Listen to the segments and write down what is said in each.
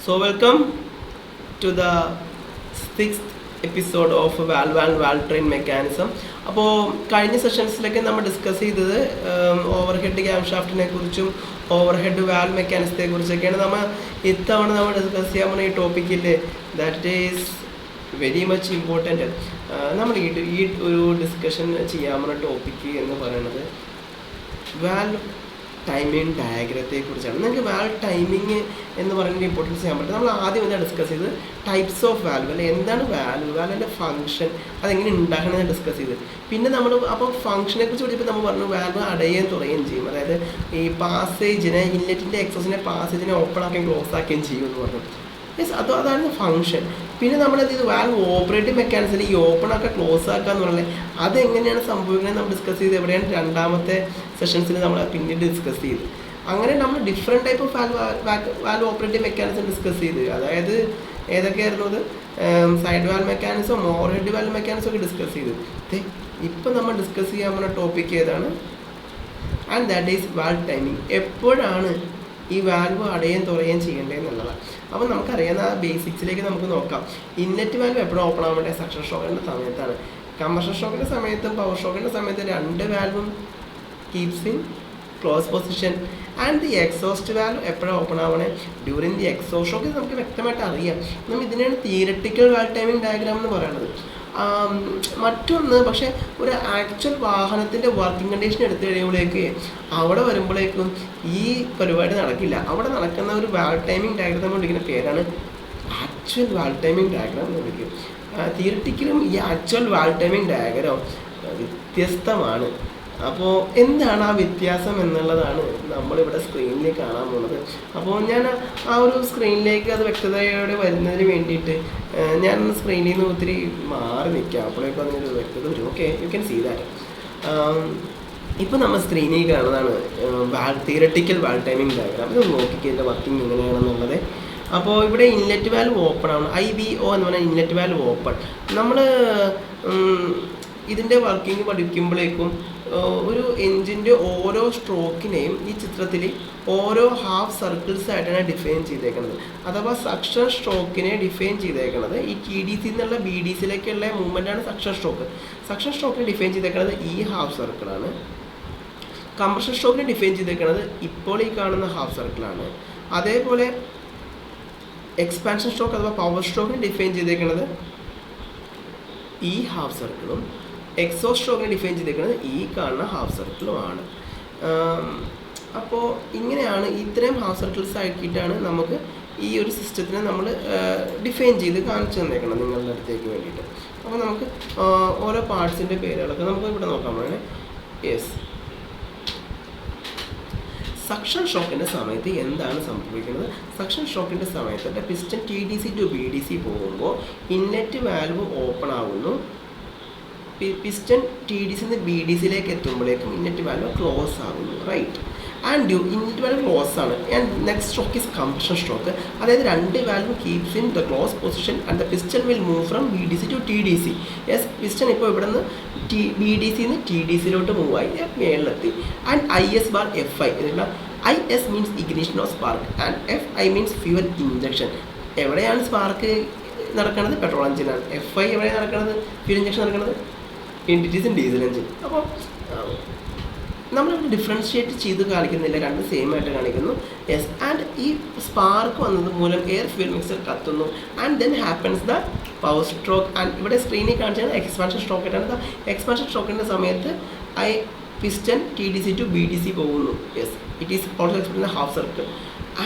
So welcome to the sixth episode of valve and valve train mechanism. അപ്പോൾ കഴിഞ്ഞ സെഷൻസിലൊക്കെ നമ്മൾ discuss ചെയ്തത് over head cam ഷാഫ്റ്റിനെ കുറിച്ചും ഓവർ ഹെഡ് വാൽവ് മെക്കാനിസത്തെ കുറിച്ചൊക്കെയാണ്. നമ്മൾ ഇത്തവണ നമ്മൾ ഡിസ്കസ് ചെയ്യാൻ പോകുന്ന ഈ ടോപ്പിക്കില്ലേ, that is very much important. നമ്മൾ ഈ ഒരു ഡിസ്കഷൻ ചെയ്യാൻ പോകുന്ന ടോപ്പിക്ക് എന്ന് പറയുന്നത് വാൽവ് ടൈമിംഗ് ഡയഗ്രത്തെ കുറിച്ചാണ്. നിങ്ങൾക്ക് വാൽവ് ടൈമിങ് എന്ന് പറയുന്നത് ഇമ്പോർട്ടൻസ് ചെയ്യാൻ പറ്റും. നമ്മൾ ആദ്യം എന്താ ഡിസ്കസ് ചെയ്ത് ടൈപ്സ് ഓഫ് വാൽവ്, അല്ലെ എന്താണ് വാൽവിൻ്റെ ഫംഗ്ഷൻ, അതെങ്ങനെ ഉണ്ടാക്കണമെന്ന് ഡിസ്കസ് ചെയ്ത്. പിന്നെ നമ്മൾ അപ്പോൾ ഫംഗ്ഷനെ കുറിച്ച് പഠിച്ചപ്പോൾ നമ്മൾ പറഞ്ഞു വാൽവ് അടയുകയും തുറയുകയും ചെയ്യും. അതായത് ഈ പാസേജിനെ, ഇൻലെറ്റിൻ്റെ എക്സോസിൻ്റെ പാസേജിനെ ഓപ്പൺ ആക്കുകയും ക്ലോസ് ആക്കുകയും ചെയ്യും എന്ന് പറഞ്ഞു. അതാണ് ഫംഗ്ഷൻ. പിന്നെ നമ്മൾ എന്ത് ചെയ്തു, വാൽവ് ഓപ്പറേറ്റിംഗ് മെക്കാനിസത്തിൽ ഈ ഓപ്പൺ ആക്കുക ക്ലോസ് ആക്കുക എന്ന് പറഞ്ഞാൽ അതെങ്ങനെയാണ് സംഭവിക്കുന്നത് നമ്മൾ ഡിസ്കസ് ചെയ്ത്. എവിടെയാണ് രണ്ടാമത്തെ സെഷൻസിൽ നമ്മൾ പിന്നീട് ഡിസ്കസ് ചെയ്ത്. അങ്ങനെ നമ്മൾ different type of valve operating mechanism discuss ചെയ്ത്. അതായത് ഏതൊക്കെയായിരുന്നു അത്, side valve mechanism, over head valve mechanism ഒക്കെ ഡിസ്കസ് ചെയ്ത്. ഇപ്പം നമ്മൾ ഡിസ്കസ് ചെയ്യാൻ പോകുന്ന ടോപ്പിക് ഏതാണ്, and that is valve timing. എപ്പോഴാണ് ഈ വാൽവ് അടയുകയും തുറയുകയും ചെയ്യേണ്ടത് എന്നുള്ളതാണ്. അപ്പോൾ നമുക്കറിയാവുന്ന ആ ബേസിക്സിലേക്ക് നമുക്ക് നോക്കാം. ഇൻലെറ്റ് വാൽവ് എപ്പോഴും ഓപ്പൺ ആവാൻ വേണ്ടത് സക്ഷൻ ഷോക്കിൻ്റെ സമയത്താണ്. കംപ്രഷൻ ഷോക്കിൻ്റെ സമയത്തും പവർ ഷോക്കിൻ്റെ സമയത്തും രണ്ട് വാൽവും keeps in close position. And the exhaust valve എപ്പോഴും ഓപ്പൺ ആവണേ ഡ്യൂറിങ് ദി എക്സോസ്റ്റ് ഷോക്ക്. നമുക്ക് വ്യക്തമായിട്ട് അറിയാം. നമ്മൾ ഇതിനാണ് തിയററ്റിക്കൽ വാൽവ് ടൈമിംഗ് ഡയഗ്രാം എന്ന് പറയുന്നത്. മറ്റൊന്ന് പക്ഷേ ഒരു ആക്ച്വൽ വാഹനത്തിൻ്റെ വർക്കിംഗ് കണ്ടീഷൻ എടുത്തു കഴിയുമ്പോഴേക്ക് അവിടെ വരുമ്പോഴേക്കും ഈ പരിപാടി നടക്കില്ല. അവിടെ നടക്കുന്ന ഒരു വാൽവ് ടൈമിംഗ് ഡയഗ്രാം നമ്മൾ വിളിക്കുന്ന പേരാണ് ആക്ച്വൽ വാൽവ് ടൈമിംഗ് ഡയഗ്രാം എന്ന് വിളിക്കും. തിയററ്റിക്കലും ഈ ആക്ച്വൽ വാൽവ് ടൈമിംഗ് ഡയഗ്രാം വ്യത്യസ്തമാണ്. അപ്പോൾ എന്താണ് ആ വ്യത്യാസം എന്നുള്ളതാണ് നമ്മളിവിടെ സ്ക്രീനിൽ കാണാൻ പോകുന്നത്. അപ്പോൾ ഞാൻ ആ ഒരു സ്ക്രീനിലേക്ക് അത് വ്യക്തതയോടെ വരുന്നതിന് വേണ്ടിയിട്ട് ഞാൻ സ്ക്രീനിൽ നിന്ന് ഒത്തിരി മാറി നിൽക്കാം. അപ്പോഴേക്കും അതിനൊരു വ്യക്തത വരും. Okay, you can see that. ഇപ്പോൾ നമ്മൾ സ്ക്രീനിൽ കാണുന്നതാണ് തിയററ്റിക്കൽ വാൽവ് ടൈമിംഗ് ഡയഗ്രാം. ഇത് നോക്കിക്കുക ഇതിൻ്റെ വർക്കിംഗ് എങ്ങനെയാണെന്നുള്ളത്. അപ്പോൾ ഇവിടെ ഇൻലെറ്റ് വാൽവ് ഓപ്പൺ ആണ്, IVO എന്ന് പറഞ്ഞാൽ ഇൻലെറ്റ് വാൽവ് ഓപ്പൺ. നമ്മൾ ഇതിൻ്റെ വർക്കിംഗ് പഠിക്കുമ്പോഴേക്കും ഒരു എൻജിൻ്റെ ഓരോ സ്ട്രോക്കിനെയും ഈ ചിത്രത്തിൽ ഓരോ ഹാഫ് സർക്കിൾസ് ആയിട്ടാണ് ഡിഫൈൻ ചെയ്തേക്കുന്നത്. അഥവാ സക്ഷൻ സ്ട്രോക്കിനെ ഡിഫൈൻ ചെയ്തേക്കുന്നത് ഈ TDC എന്നുള്ള BDCയിലേക്കുള്ള മൂവ്മെൻറ്റാണ് സക്ഷൻ സ്ട്രോക്ക്. സക്ഷൻ സ്ട്രോക്കിനെ ഡിഫൈൻ ചെയ്തേക്കുന്നത് ഈ ഹാഫ് സർക്കിളാണ്. കംപ്രഷൻ സ്ട്രോക്കിനെ ഡിഫൈൻ ചെയ്തേക്കുന്നത് ഇപ്പോൾ ഈ കാണുന്ന ഹാഫ് സർക്കിളാണ്. അതേപോലെ എക്സ്പാൻഷൻ സ്ട്രോക്ക് അഥവാ പവർ സ്ട്രോക്കിനെ ഡിഫൈൻ ചെയ്തേക്കുന്നത് ഈ ഹാഫ് സർക്കിളും എക്സോസ്റ്റ് സ്ട്രോക്കിനെ ഡിഫൈൻ ചെയ്തേക്കുന്നത് ഈ കാണുന്ന ഹാഫ് സർക്കിളുമാണ്. അപ്പോൾ ഇങ്ങനെയാണ് ഇത്രയും ഹാഫ് സർക്കിൾസ് ആക്കിയിട്ടാണ് നമുക്ക് ഈ ഒരു സിസ്റ്റത്തിനെ നമ്മൾ ഡിഫൈൻ ചെയ്ത് കാണിച്ചു തന്നേക്കണം നിങ്ങളുടെ അടുത്തേക്ക് വേണ്ടിയിട്ട്. അപ്പോൾ നമുക്ക് ഓരോ പാർട്സിൻ്റെ പേരുകളൊക്കെ നമുക്ക് ഇവിടെ നോക്കാൻ വേണേ. യെസ്, സക്ഷൻ ഷോക്കിൻ്റെ സമയത്ത് എന്താണ് സംഭവിക്കുന്നത്? സക്ഷൻ ഷോക്കിൻ്റെ സമയത്ത് പിസ്റ്റൺ TDC ടു BDC പോകുമ്പോൾ ഇൻലെറ്റ് വാൽവ് ഓപ്പൺ ആകുന്നു. പിസ്റ്റൺ TDC നിന്ന് BDCയിലേക്ക് എത്തുമ്പോഴേക്കും ഇൻലെറ്റ് വാൽവ് ക്ലോസ് ആകുന്നു, right. And inlet valve close ആണ്. And next stroke is compression stroke. അതായത് രണ്ട് valve keeps in the close position and the piston will move from BDC to TDC. Yes, piston ഇപ്പോൾ ഇവിടെ നിന്ന് BDC നിന്ന് TDCയിലോട്ട് move ആയി മേളിലെത്തി. And IS bar FI. IS means ignition of spark and FI means fuel injection. എവിടെയാണ് spark നടക്കുന്നത്? Petrol എഞ്ചിനാണ്. FI എവിടെയാണ് നടക്കുന്നത്? ഫ്യൂൽ ഇഞ്ചക്ഷൻ നടക്കുന്നത് it is in diesel engine. അപ്പോൾ നമ്മൾ ഡിഫറൻഷിയേറ്റ് ചെയ്ത് കാണിക്കുന്നില്ല, രണ്ട് സെയിം ആയിട്ട് കാണിക്കുന്നു. യെസ്, ആൻഡ് ഈ സ്പാർക്ക് വന്നത് മൂലം എയർ ഫ്യൂൽ മിക്സർ കത്തുന്നു. And then happens the power stroke. And ഇവിടെ സ്ക്രീനിൽ കാണിച്ചത് എക്സ്പാൻഷൻ സ്ട്രോക്ക് ആയിട്ടാണ്. എക്സ്പാൻഷൻ സ്ട്രോക്കിൻ്റെ സമയത്ത് പിസ്റ്റൺ TDC ടു BDC പോകുന്നു. Yes, it is also explain the half circle.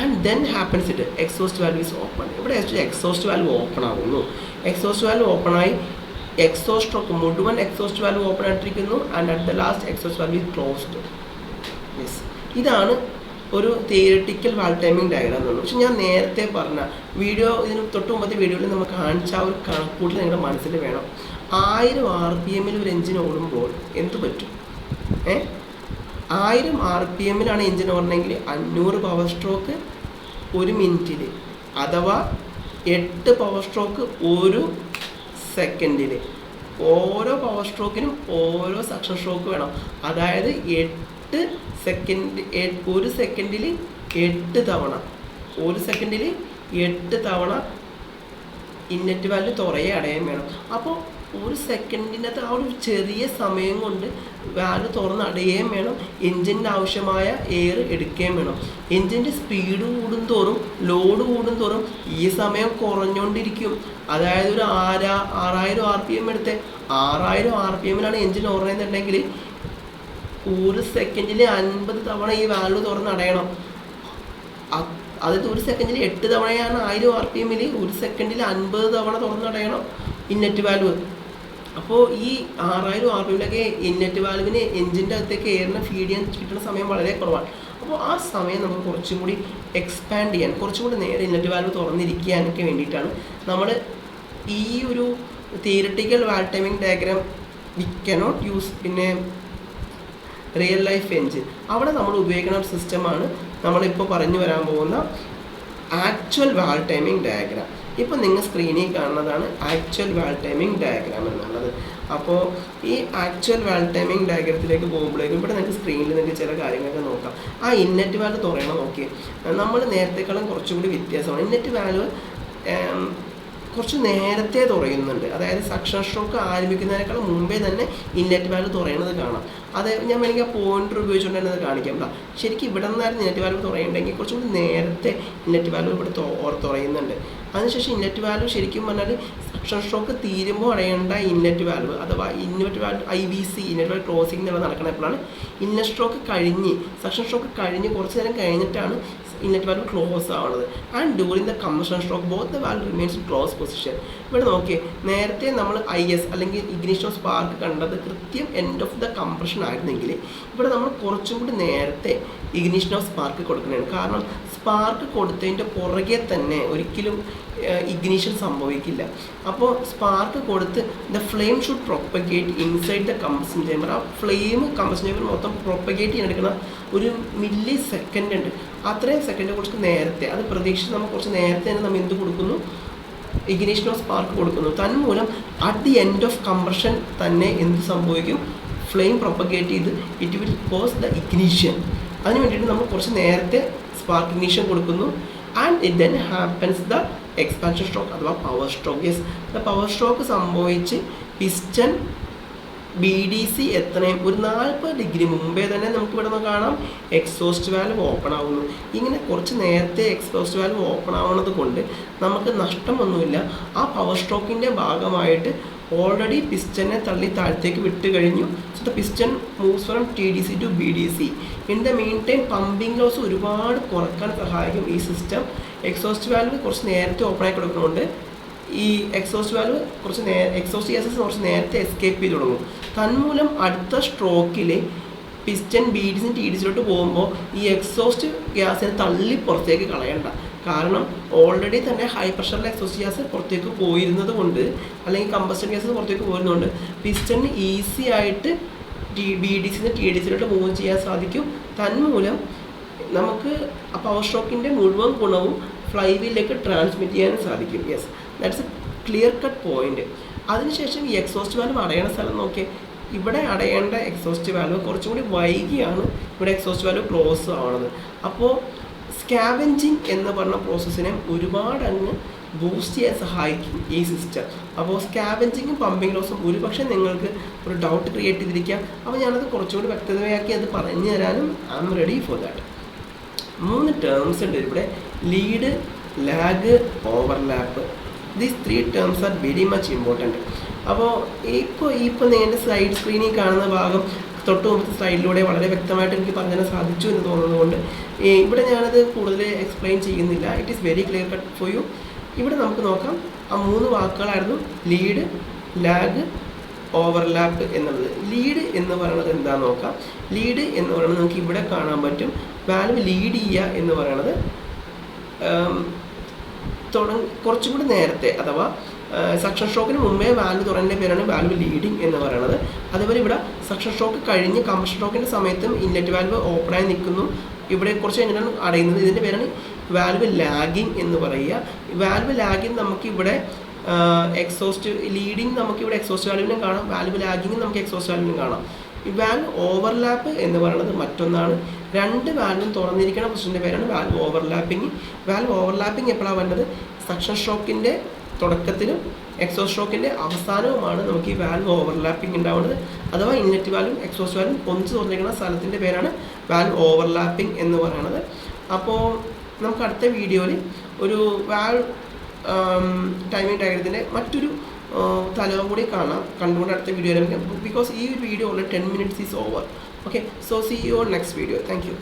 And then happens it exhaust valve is open. ഇവിടെ exhaust valve open ആകുന്നു. Exhaust valve ഓപ്പണായി എക്സോസ്റ്റ് സ്ട്രോക്ക് മുഴുവൻ എക്സോസ്റ്റ് വാൽവ് ഓപ്പൺ ആയിട്ടിരിക്കുന്നു. And at the last exhaust valve is closed. Yes, ഇതാണ് ഒരു theoretical valve timing diagram എന്നുള്ളത്. പക്ഷെ ഞാൻ നേരത്തെ പറഞ്ഞ ഇതിന് തൊട്ട് മുമ്പത്തെ വീഡിയോയിൽ നമ്മൾ കാണിച്ച ആ ഒരു കണക്കൂട്ടിൽ നിങ്ങളുടെ മനസ്സിൽ വേണം. 1000 RPM ഒരു എഞ്ചിൻ ഓടുമ്പോൾ എന്ത് പറ്റും? 1000 RPM എഞ്ചിൻ ഓടണമെങ്കിൽ 500 പവർ സ്ട്രോക്ക് 1 മിനിറ്റിൽ, അഥവാ 8 പവർ സ്ട്രോക്ക് 1 സെക്കൻഡിൽ. ഓരോ പവർ സ്ട്രോക്കിനും ഓരോ സക്ഷൻ സ്ട്രോക്ക് വേണം. അതായത് 8 സെക്കൻഡ്, 1 സെക്കൻഡിൽ 8 തവണ 1 സെക്കൻഡിൽ 8 തവണ ഇന്നറ്റ് വാൽവ് തുറയെ അടയാൻ വേണം. അപ്പോൾ 1 സെക്കൻഡിനകത്ത് ആ ഒരു ചെറിയ സമയം കൊണ്ട് വാൽവ് തുറന്ന് അടയുകയും വേണം, എൻജിൻ്റെ ആവശ്യമായ എയർ എടുക്കുകയും വേണം. എൻജിൻ്റെ സ്പീഡ് കൂടുന്തോറും ലോഡ് കൂടുന്തോറും ഈ സമയം കുറഞ്ഞുകൊണ്ടിരിക്കും. അതായത് ഒരു 6000 RPM എടുത്ത് 6000 RPM എൻജിൻ ഓടുന്നതെന്നുണ്ടെങ്കിൽ 1 സെക്കൻഡിൽ 50 തവണ ഈ വാൽവ് തുറന്ന് അടയണം. അതായത് 1 സെക്കൻഡിൽ 8 തവണയാണ് 1000 RPM, 1 സെക്കൻഡിൽ 50 തവണ തുറന്നടയണം ഇന്നറ്റ് വാൽവ്. അപ്പോൾ ഈ 6000 RPM ഇന്നറ്റ് വാൽവിന് എൻജിൻ്റെ അകത്തേക്ക് എയറിനെ ഫീഡ് ചെയ്യാൻ കിട്ടുന്ന സമയം വളരെ കുറവാണ്. അപ്പോൾ ആ സമയം നമുക്ക് കുറച്ചും കൂടി എക്സ്പാൻഡ് ചെയ്യാൻ, കുറച്ചും കൂടി നേരെ ഇന്നറ്റ് വാൽവ് തുറന്നിരിക്കാനൊക്കെ വേണ്ടിയിട്ടാണ് നമ്മൾ ഈ ഒരു theoretical valve timing diagram we cannot use പിന്നെ റിയൽ ലൈഫ് എൻജിൻ. അവിടെ നമ്മൾ ഉപയോഗിക്കുന്ന ഒരു സിസ്റ്റമാണ് നമ്മളിപ്പോൾ പറഞ്ഞു വരാൻ പോകുന്ന ആക്ച്വൽ വാൽവ് ടൈമിംഗ് ഡയഗ്രാം. ഇപ്പോൾ നിങ്ങൾ സ്ക്രീനിൽ കാണുന്നതാണ് ആക്ച്വൽ വാൽവ് ടൈമിംഗ് ഡയഗ്രാം എന്നുള്ളത്. അപ്പോൾ ഈ ആക്ച്വൽ വാൽവ് ടൈമിംഗ് ഡയഗ്രത്തിലേക്ക് പോകുമ്പോഴേക്കും ഇവിടെ നിങ്ങൾക്ക് സ്ക്രീനിൽ നിങ്ങൾക്ക് ചില കാര്യങ്ങളൊക്കെ നോക്കാം. ആ ഇന്നറ്റ് വാൽവ് തുറയണം. നോക്കി, നമ്മൾ നേരത്തെക്കാളും കുറച്ചുകൂടി വ്യത്യാസമാണ്. ഇന്നറ്റ് വാൽവ് കുറച്ച് നേരത്തെ തുറയുന്നുണ്ട്. അതായത് സക്ഷൻ സ്ട്രോക്ക് ആരംഭിക്കുന്നതിനേക്കാൾ മുമ്പേ തന്നെ ഇന്നറ്റ് വാൽവ് തുറയണത് കാണാം. അത് ഞാൻ വേണമെങ്കിൽ ആ പോയിന്റർ ഉപയോഗിച്ചുകൊണ്ട് തന്നെ അത് കാണിക്കാം. ശരിക്കും ഇവിടെ നിന്നായിരുന്നു ഇന്നറ്റ് വാൽവ് തുറയുണ്ടെങ്കിൽ കുറച്ചുകൂടി നേരത്തെ ഇന്നറ്റ് വാൽവ് ഇവിടെ തുറയുന്നുണ്ട്. അതിനുശേഷം ഇന്നറ്റ് വാൽവ് ശരിക്കും പറഞ്ഞാൽ സക്ഷൻ സ്ട്രോക്ക് തീരുമ്പോൾ അടയേണ്ട ഇന്നറ്റ് വാൽവ് അഥവാ innate valve IVC innate valve closing എന്നുള്ള നടക്കണം. എപ്പോഴാണ് ഇന്നറ്റ് സ്ട്രോക്ക് കഴിഞ്ഞ് സക്ഷൻ സ്ട്രോക്ക് കഴിഞ്ഞ് കുറച്ച് നേരം കഴിഞ്ഞിട്ടാണ് ഇന്നറ്റ് വാൽവ് ക്ലോസ് ആവുന്നത്. And during the compression stroke both the valve remains in close position. ഇവിടെ നോക്കിയേ, നേരത്തെ നമ്മൾ IS അല്ലെങ്കിൽ ഇഗ്നിഷൻ ഓഫ് സ്പാർക്ക് കണ്ടത് കൃത്യം എൻഡ് ഓഫ് ദ കംപ്രഷൻ ആയിരുന്നെങ്കിൽ ഇവിടെ നമ്മൾ കുറച്ചും കൂടി നേരത്തെ ഇഗ്നിഷൻ ഓഫ് സ്പാർക്ക് കൊടുക്കുന്നതാണ്. കാരണം സ്പാർക്ക് കൊടുത്തതിൻ്റെ പുറകെ തന്നെ ഒരിക്കലും ഇഗ്നിഷൻ സംഭവിക്കില്ല. അപ്പോൾ സ്പാർക്ക് കൊടുത്ത് the flame should propagate inside the compression chamber. ആ ഫ്ലെയിം കംപ്രഷൻ ചേമ്പർ മൊത്തം പ്രൊപ്പഗേറ്റ് ചെയ്യാൻ എടുക്കുന്ന ഒരു മില്ലി സെക്കൻഡ് ഉണ്ട്. അത്രയും സെക്കൻഡ് കുറച്ച് നേരത്തെ, അത് പ്രതീക്ഷിച്ച് നമ്മൾ കുറച്ച് നേരത്തെ തന്നെ നമ്മൾ എന്ത് കൊടുക്കുന്നു, ഇഗ്നിഷൻ ഓഫ് സ്പാർക്ക് കൊടുക്കുന്നു. തന്മൂലം at the end of compression തന്നെ എന്ത് സംഭവിക്കും, ഫ്ലെയിം പ്രൊപ്പഗേറ്റ് ചെയ്ത് it will cause the ignition. അതിന് വേണ്ടിയിട്ട് നമ്മൾ കുറച്ച് നേരത്തെ സ്പാർക്ക് ഇഗ്നിഷൻ കൊടുക്കുന്നു. And it then happens the expansion stroke അഥവാ power stroke. Yes, the power stroke സംഭവിച്ച് പിസ്റ്റൺ BDC എത്രയും ഒരു 40 ഡിഗ്രി മുമ്പേ തന്നെ നമുക്ക് ഇവിടെ നിന്ന് കാണാം എക്സോസ്റ്റ് വാൽവ് ഓപ്പൺ ആവുന്നു. ഇങ്ങനെ കുറച്ച് നേരത്തെ എക്സോസ്റ്റ് വാൽവ് ഓപ്പൺ ആവുന്നത് കൊണ്ട് നമുക്ക് നഷ്ടമൊന്നുമില്ല. ആ പവർ സ്ട്രോക്കിൻ്റെ ഭാഗമായിട്ട് ഓൾറെഡി പിസ്റ്റനെ തള്ളി താഴത്തേക്ക് വിട്ട് കഴിഞ്ഞു. So the piston moves from TDC to BDC. In the main time pumping loss ഒരുപാട് കുറക്കാൻ സഹായിക്കും ഈ സിസ്റ്റം. എക്സോസ്റ്റ് വാൽവ് കുറച്ച് നേരത്തെ ഓപ്പൺ ആയി കൊടുക്കുന്നതുകൊണ്ട് ഈ എക്സോസ്റ്റ് വാൽവ് എക്സോസ്റ്റ് ഗ്യാസസ് കുറച്ച് നേരത്തെ എസ്കേപ്പ് ചെയ്ത് തുടങ്ങും. തന്മൂലം അടുത്ത സ്ട്രോക്കിൽ പിസ്റ്റൺ BDC TDCയിലോട്ട് പോകുമ്പോൾ ഈ എക്സോസ്റ്റ് ഗ്യാസിനെ തള്ളി പുറത്തേക്ക് കളയണ്ട. കാരണം ഓൾറെഡി തന്നെ ഹൈ പ്രഷറിലെ എക്സോസ്റ്റ് ഗ്യാസ് പുറത്തേക്ക് പോയിരുന്നത് കൊണ്ട്, അല്ലെങ്കിൽ കമ്പസ്റ്റൻ ഗ്യാസ് പുറത്തേക്ക് പോയിരുന്നതുകൊണ്ട് പിസ്റ്റണിന് ഈസി ആയിട്ട് BDC TDCയിലോട്ട് മൂവ് ചെയ്യാൻ സാധിക്കും. തന്മൂലം നമുക്ക് ആ പവർ സ്ട്രോക്കിൻ്റെ മുഴുവൻ ഗുണവും ഫ്ലൈ വീലിലേക്ക് ട്രാൻസ്മിറ്റ് ചെയ്യാനും സാധിക്കും. Yes, that's A clear cut point. അതിനുശേഷം ഈ എക്സോസ്റ്റ് വാൽവ് അടയണ സ്ഥലം നോക്കിയാൽ ഇവിടെ അടയേണ്ട എക്സോസ്റ്റ് വാൽവ് കുറച്ചും കൂടി വൈകിയാണ് ഇവിടെ എക്സോസ്റ്റ് വാൽവ് ക്ലോസ് ആവുന്നത്. അപ്പോൾ സ്കാവെഞ്ചിങ് എന്ന് പറഞ്ഞ പ്രോസസ്സിനെ ഒരുപാട് അങ്ങ് ബൂസ്റ്റ് ചെയ്യാൻ സഹായിക്കും ഈ സിസ്റ്റം. അപ്പോൾ സ്കാവെഞ്ചിങ്ങും പമ്പിങ് ലോസും ഒരുപക്ഷെ നിങ്ങൾക്ക് ഒരു ഡൗട്ട് ക്രിയേറ്റ് ചെയ്തിരിക്കാം. അപ്പോൾ ഞാനത് കുറച്ചുകൂടി വ്യക്തതയാക്കി അത് പറഞ്ഞു തരാനും I am ready for that. 3 terms ഉണ്ട് ഇവിടെ: lead, lag, overlap. These 3 terms are very much important. അപ്പോൾ ഇപ്പോൾ നിങ്ങളുടെ സ്ലൈഡ് സ്ക്രീനിൽ കാണുന്ന ഭാഗം തൊട്ട് മുമ്പത്തെ സ്ലൈഡിലൂടെ വളരെ വ്യക്തമായിട്ട് എനിക്ക് പറഞ്ഞു തരാൻ സാധിച്ചു എന്ന് തോന്നുന്നതുകൊണ്ട് ഇവിടെ ഞാനത് കൂടുതൽ എക്സ്പ്ലെയിൻ ചെയ്യുന്നില്ല. It is very clear cut for you. ഇവിടെ നമുക്ക് നോക്കാം. ആ 3 വാക്കുകളായിരുന്നു ലീഡ്, ലാഗ്, ഓവർലാപ്പ് എന്നുള്ളത്. ലീഡ് എന്ന് പറയുന്നത് എന്താണെന്ന് നോക്കാം. ലീഡ് എന്ന് പറയുന്നത് നമുക്ക് ഇവിടെ കാണാൻ പറ്റും. വാൽവ് ലീഡ് ചെയ്യുക എന്ന് പറയുന്നത് കുറച്ചും കൂടി നേരത്തെ, അഥവാ സക്ഷൻ സ്ട്രോക്കിന് മുമ്പേ വാൽവ് തുറന്നതിൻ്റെ പേരാണ് വാൽവ് ലീഡിങ് എന്ന് പറയുന്നത്. അതുപോലെ ഇവിടെ സക്ഷൻ സ്ട്രോക്ക് കഴിഞ്ഞ് കംപ്രഷൻ സ്ട്രോക്കിൻ്റെ സമയത്തും ഇൻലെറ്റ് വാൽവ് ഓപ്പണായി നിൽക്കുന്നു. ഇവിടെ കുറച്ച് കഴിഞ്ഞാണ് അടയുന്നത്. ഇതിൻ്റെ പേരാണ് വാൽവ് ലാഗിങ് എന്ന് പറയുക. വാൽവ് ലാഗിങ് നമുക്കിവിടെ എക്സോസ്റ്റ് ലീഡിങ് നമുക്കിവിടെ എക്സോസ്റ്റ് വാൽവിനും കാണാം, വാൽവ് ലാഗിങ് നമുക്ക് എക്സോസ്റ്റ് വാൽവിനും കാണാം. ഈ വാൽവ് ഓവർലാപ്പ് എന്ന് പറയുന്നത് മറ്റൊന്നാണ്. രണ്ട് വാൽവും തുറന്നിരിക്കുന്ന പൊസിഷൻ്റെ പേരാണ് വാൽവ് ഓവർലാപ്പിംഗ്. വാൽവ് ഓവർലാപ്പിംഗ് എപ്പോഴാണ് വേണ്ടത്? സക്ഷൻ സ്ട്രോക്കിൻ്റെ തുടക്കത്തിലും എക്സോസ്റ്റ് സ്ട്രോക്കിൻ്റെ അവസാനവുമാണ് നമുക്ക് ഈ വാൽവ് ഓവർലാപ്പിംഗ് ഉണ്ടാവുന്നത്. അഥവാ ഇൻലെറ്റ് വാൽവും എക്സോസ്റ്റ് വാൽവും ഒന്നിച്ച് തുറന്നിരിക്കുന്ന സ്ഥലത്തിൻ്റെ പേരാണ് വാൽവ് ഓവർലാപ്പിംഗ് എന്ന് പറയുന്നത്. അപ്പോൾ നമുക്ക് അടുത്ത വീഡിയോയിൽ ഒരു വാൽവ് ടൈമിംഗ് ഡയഗ്രത്തിൻ്റെ മറ്റൊരു തലവും കൂടി കണ്ടുകൊണ്ട് അടുത്ത വീഡിയോയിൽ, ബിക്കോസ് ഈ video already 10 minutes is over. Okay, so see you on next video. Thank U.